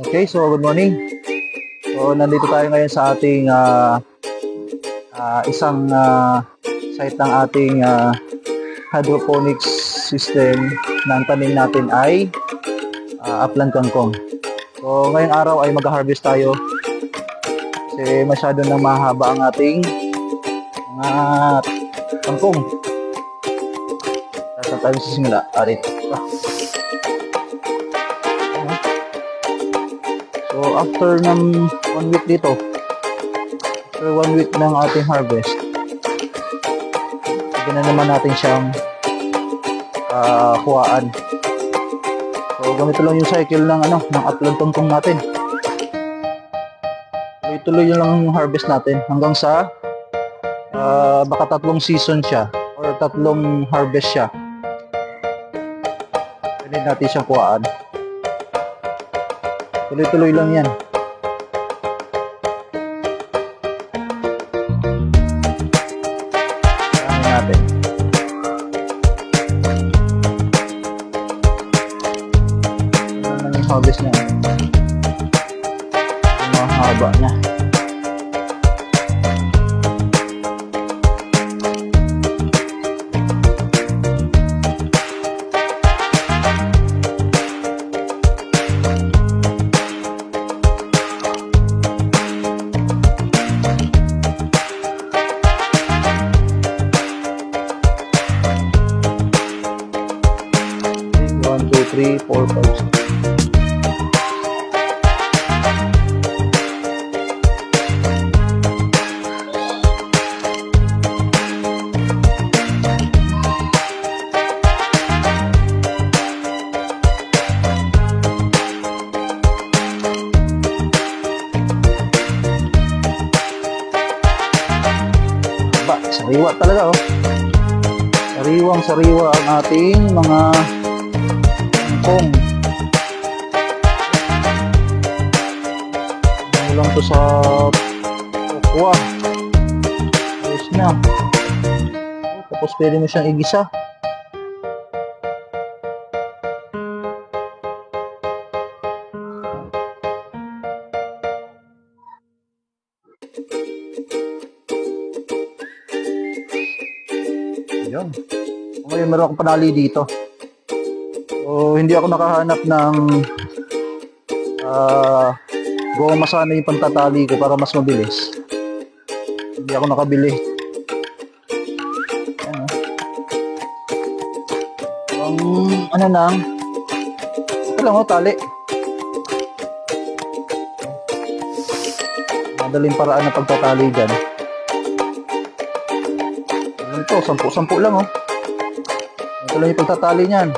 Okay, so good morning. So nandito tayo ngayon sa ating isang site ng ating hydroponics system na ang tanim natin ay upland kangkong. So ngayong araw ay mag-harvest tayo kasi masyado nang mahaba ang ating mga kangkong. Saan tayo sisimula? Arit. So after ng 1 week dito, after 1 week ng ating harvest, bigyan na naman natin siyang kuhaan. So ganito lang yung cycle ng ng upland kangkong natin. Tuloy-tuloy lang yung harvest natin hanggang sa baka 3 season siya or 3 harvest siya. Pwede natin siyang kuhaan. Tuloy-tuloy lang yan. Kaya natin. Ano naman yung harvest niya. Yung mga haba niya. One, two, three, four, five, six. Sariwa talaga oh. Sariwang sariwa ang ating mga kangkong. Ano lang to sa kokwa. Ayos na. Tapos pwede mo siyang igisa. Ayun. Ngayon meron akong panali dito. So, hindi ako nakahanap ng goma sana yung pantatali ko para mas mabilis. Hindi ako nakabili. Ang ito lang tali. Madaling paraan na pagtatali dyan. Ito, 10 lang oh. Ito lang yung pagtatali niyan.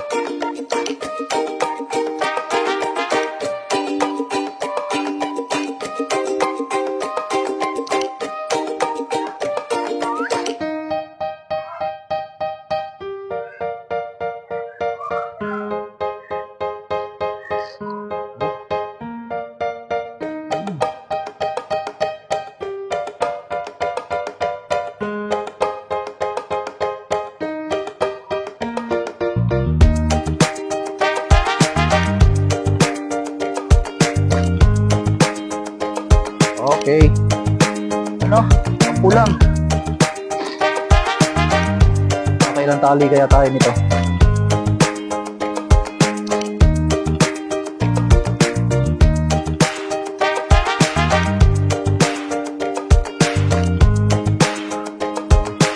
Okay. Pulang. Kailan tali kaya tayo nito?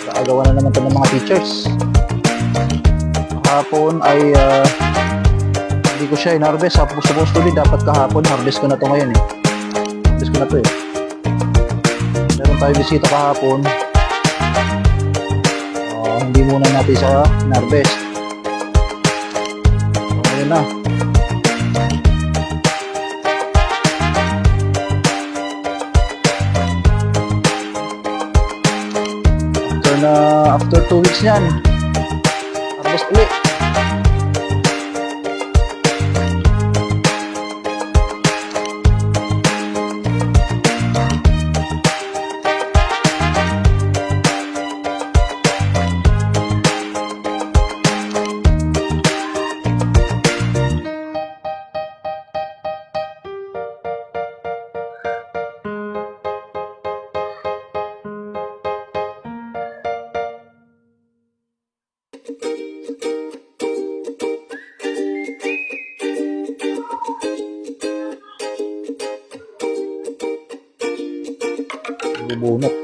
Gagawa na naman ito ng mga teachers. Kahapon ay hindi ko siya in-harvest. Supposed to be dapat kahapon. Harvest ko na ito ngayon eh. Harvest ko na ito eh. Meron tayo bisita kahapon. Hindi muna natin sa in-harvest. So ngayon na. After 2 weeks yan, harvest ulit. bubunot.